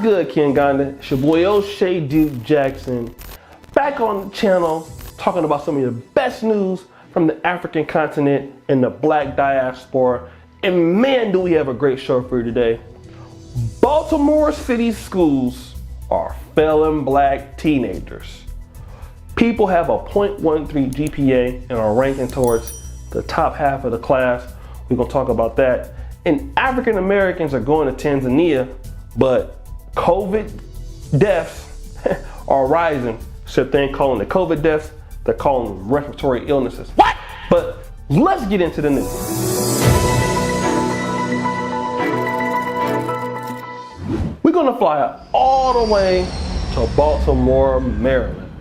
good, Ken Gonda? It's your boy O'Shea Duke Jackson, back on the channel talking about some of the best news from the African continent and the black diaspora. And man, do we have a great show for you today. Baltimore City schools are failing black teenagers. People have a 0.13 GPA and are ranking towards the top half of the class. We're gonna talk about that. And African Americans are going to Tanzania, but COVID deaths are rising. So they ain't calling it COVID deaths, they're calling them respiratory illnesses. What? But let's get into the news. We're gonna fly all the way to Baltimore, Maryland.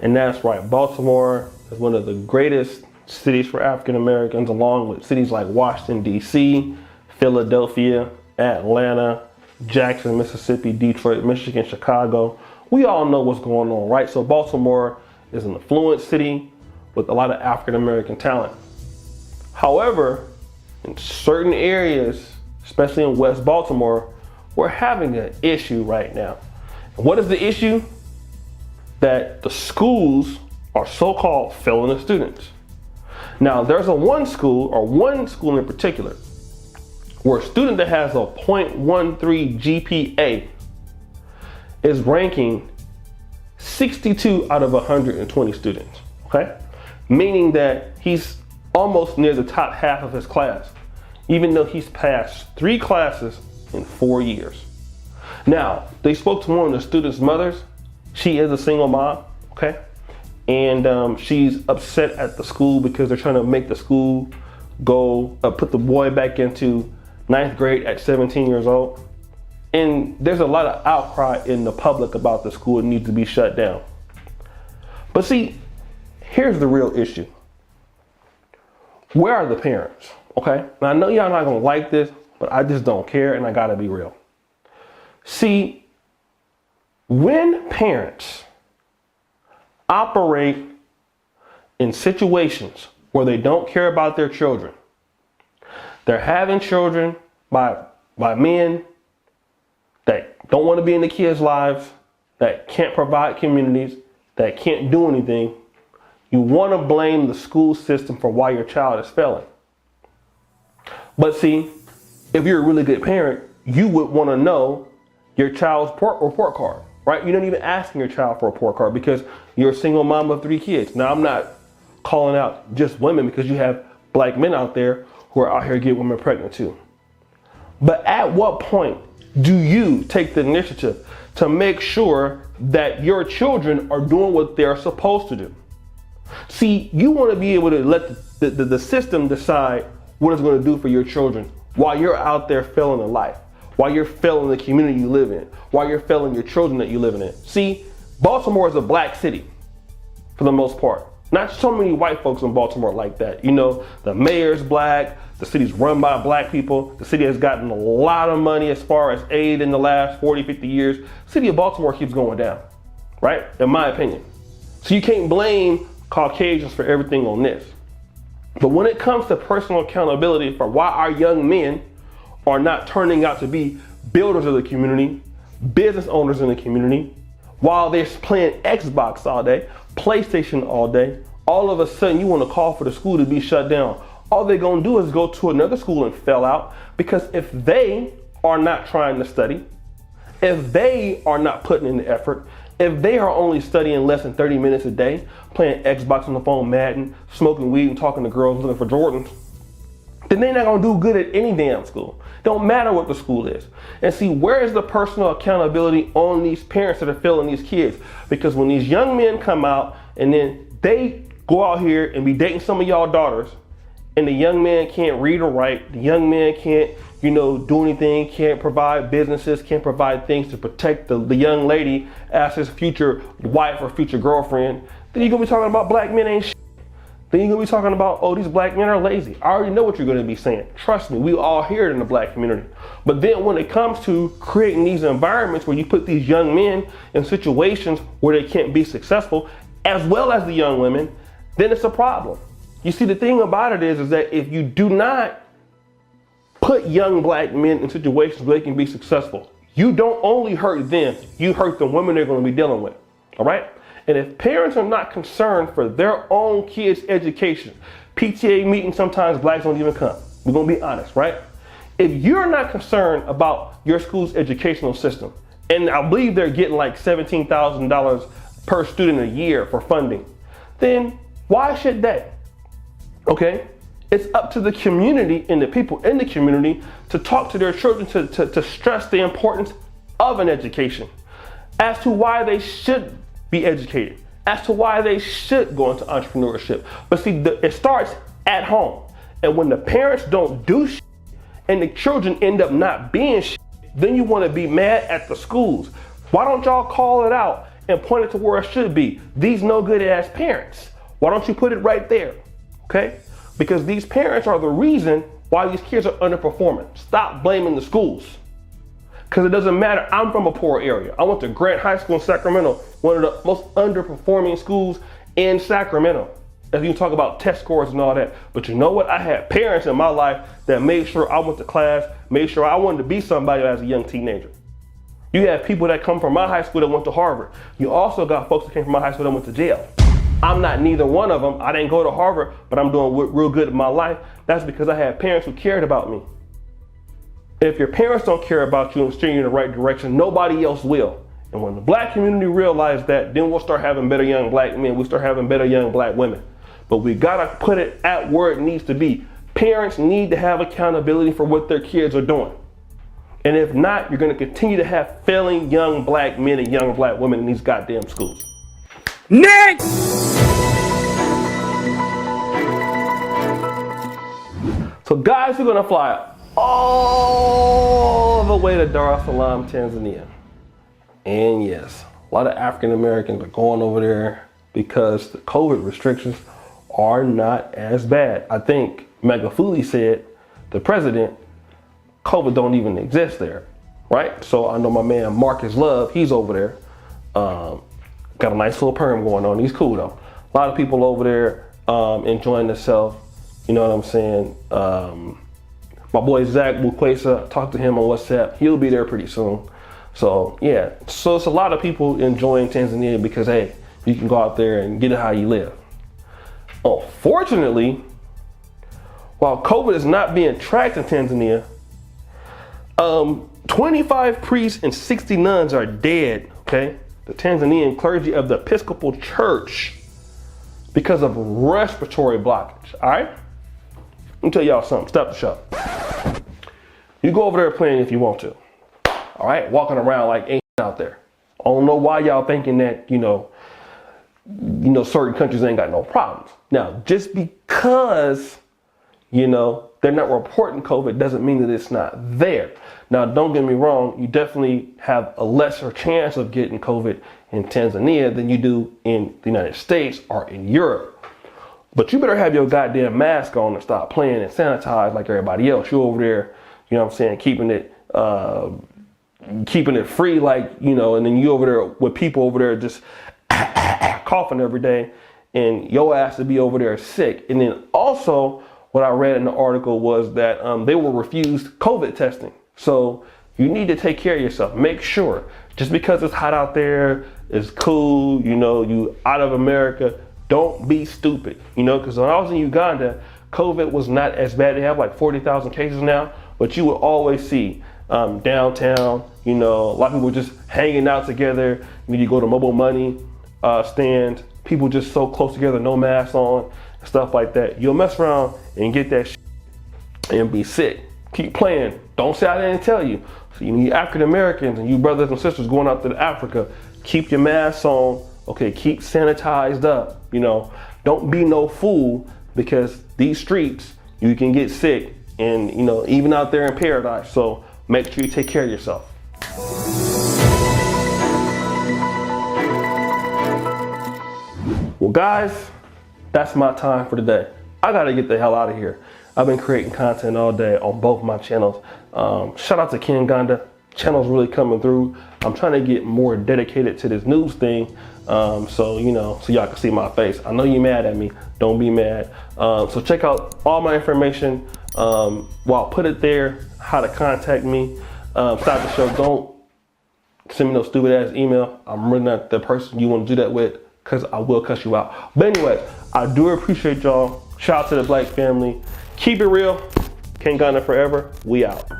And that's right, Baltimore is one of the greatest cities for African Americans, along with cities like Washington, D.C., Philadelphia, Atlanta, Jackson, Mississippi, Detroit, Michigan, Chicago. We all know what's going on, right? So Baltimore is an affluent city with a lot of African American talent. However, in certain areas, especially in West Baltimore, we're having an issue right now. And what is the issue? That the schools are so-called failing the students. Now, there's one school in particular, where a student that has a 0.13 GPA is ranking 62 out of 120 students, okay? Meaning that he's almost near the top half of his class, even though he's passed 3 classes in 4 years. Now, they spoke to one of the students' mothers. She is a single mom, okay? And she's upset at the school because they're trying to make the school go, put the boy back into 9th grade at 17 years old. And there's a lot of outcry in the public about the school. It needs to be shut down. But see, here's the real issue. Where are the parents, okay? Now I know y'all not gonna like this, but I just don't care and I gotta be real. See, when parents operate in situations where they don't care about their children, they're having children by men that don't want to be in the kids' lives, that can't provide communities, that can't do anything. You want to blame the school system for why your child is failing. But see, if you're a really good parent, you would want to know your child's report card, right? You're not even asking your child for a report card because you're a single mom of 3 kids. Now, I'm not calling out just women because you have black men out there who are out here getting women pregnant too. But at what point do you take the initiative to make sure that your children are doing what they're supposed to do? See, you want to be able to let the system decide what it's going to do for your children while you're out there failing in life, while you're failing the community you live in, while you're failing your children that you live in. See, Baltimore is a black city for the most part. Not so many white folks in Baltimore like that. You know, the mayor's black, the city's run by black people. The city has gotten a lot of money as far as aid in the last 40, 50 years. The city of Baltimore keeps going down, right? In my opinion. So you can't blame Caucasians for everything on this. But when it comes to personal accountability for why our young men are not turning out to be builders of the community, business owners in the community, while they're playing Xbox all day, PlayStation all day, all of a sudden you want to call for the school to be shut down. All they're going to do is go to another school and fail out, because if they are not trying to study, if they are not putting in the effort, if they are only studying less than 30 minutes a day, playing Xbox on the phone, Madden, smoking weed and talking to girls looking for Jordans, then they're not going to do good at any damn school. Don't matter what the school is. And see, where is the personal accountability on these parents that are failing these kids? Because when these young men come out and then they go out here and be dating some of y'all daughters, and the young man can't read or write, the young man can't, do anything, can't provide businesses, can't provide things to protect the young lady as his future wife or future girlfriend, then you're gonna be talking about black men ain't shit. Then you're gonna be talking about, oh, these black men are lazy. I already know what you're gonna be saying. Trust me, we all hear it in the black community. But then when it comes to creating these environments where you put these young men in situations where they can't be successful, as well as the young women, then it's a problem. You see, the thing about it is that if you do not put young black men in situations where they can be successful, you don't only hurt them, you hurt the women they're going to be dealing with. All right? And if parents are not concerned for their own kids' education, PTA meetings, sometimes blacks don't even come. We're going to be honest, right? If you're not concerned about your school's educational system, and I believe they're getting like $17,000 per student a year for funding, then why should they? Okay? It's up to the community and the people in the community to talk to their children to stress the importance of an education, as to why they should be educated, as to why they should go into entrepreneurship. But see, it starts at home. And when the parents don't do shit and the children end up not being shit, then you want to be mad at the schools. Why don't y'all call it out and point it to where it should be? These no good ass parents. Why don't you put it right there? Okay? Because these parents are the reason why these kids are underperforming. Stop blaming the schools. Because it doesn't matter. I'm from a poor area. I went to Grant High School in Sacramento, one of the most underperforming schools in Sacramento. As you talk about test scores and all that. But you know what? I had parents in my life that made sure I went to class, made sure I wanted to be somebody as a young teenager. You have people that come from my high school that went to Harvard. You also got folks that came from my high school that went to jail. I'm not neither one of them. I didn't go to Harvard, but I'm doing real good in my life. That's because I had parents who cared about me. If your parents don't care about you and steer you in the right direction, nobody else will. And when the black community realizes that, then we'll start having better young black men. We'll start having better young black women. But we gotta put it at where it needs to be. Parents need to have accountability for what their kids are doing. And if not, you're gonna continue to have failing young black men and young black women in these goddamn schools. Next! So guys, we're gonna fly all the way to Dar es Salaam, Tanzania. And yes, a lot of African Americans are going over there because the COVID restrictions are not as bad. I think Magufuli said, the president, COVID don't even exist there, right? So I know my man Marcus Love, he's over there. Got a nice little perm going on. He's cool though. A lot of people over there enjoying themselves. You know what I'm saying? My boy Zach Bukwesa, talked to him on WhatsApp. He'll be there pretty soon. So yeah, so it's a lot of people enjoying Tanzania because hey, you can go out there and get it how you live. Unfortunately, while COVID is not being tracked in Tanzania, 25 priests and 60 nuns are dead, okay? The Tanzanian clergy of the Episcopal Church because of respiratory blockage, all right? Let me tell y'all something, stop the show. You go over there playing if you want to, all right? Walking around like ain't out there. I don't know why y'all thinking that, you know, certain countries ain't got no problems. Now, just because, you know, they're not reporting COVID doesn't mean that it's not there. Now, don't get me wrong, you definitely have a lesser chance of getting COVID in Tanzania than you do in the United States or in Europe. But you better have your goddamn mask on and stop playing and sanitize like everybody else. You're over there, you know what I'm saying, keeping it free, like, you know, and then you over there with people over there just coughing every day, and your ass to be over there sick. And then also, what I read in the article was that they were refused COVID testing. So you need to take care of yourself. Make sure, just because it's hot out there, it's cool, you know, you out of America, don't be stupid, you know, because when I was in Uganda, COVID was not as bad. They have like 40,000 cases now, but you would always see downtown, you know, a lot of people just hanging out together. You go to mobile money stand, people just so close together, no masks on, and stuff like that. You'll mess around and get that shit and be sick. Keep playing. Don't say I didn't tell you. So you need African Americans and you brothers and sisters going out to Africa, keep your masks on. Okay, keep sanitized up. You know, don't be no fool, because these streets, you can get sick, and you know, even out there in paradise. So make sure you take care of yourself. Well, guys, that's my time for today. I gotta get the hell out of here. I've been creating content all day on both my channels. Shout out to Ken Ganda. Channel's really coming through. I'm trying to get more dedicated to this news thing. So, you know, so y'all can see my face. I know you're mad at me. Don't be mad. So check out all my information. Well, I'll put it there, how to contact me. Stop the show. Don't send me no stupid ass email. I'm really not the person you want to do that with, because I will cuss you out. But anyway, I do appreciate y'all. Shout out to the Black family. Keep it real. King Gunner forever. We out.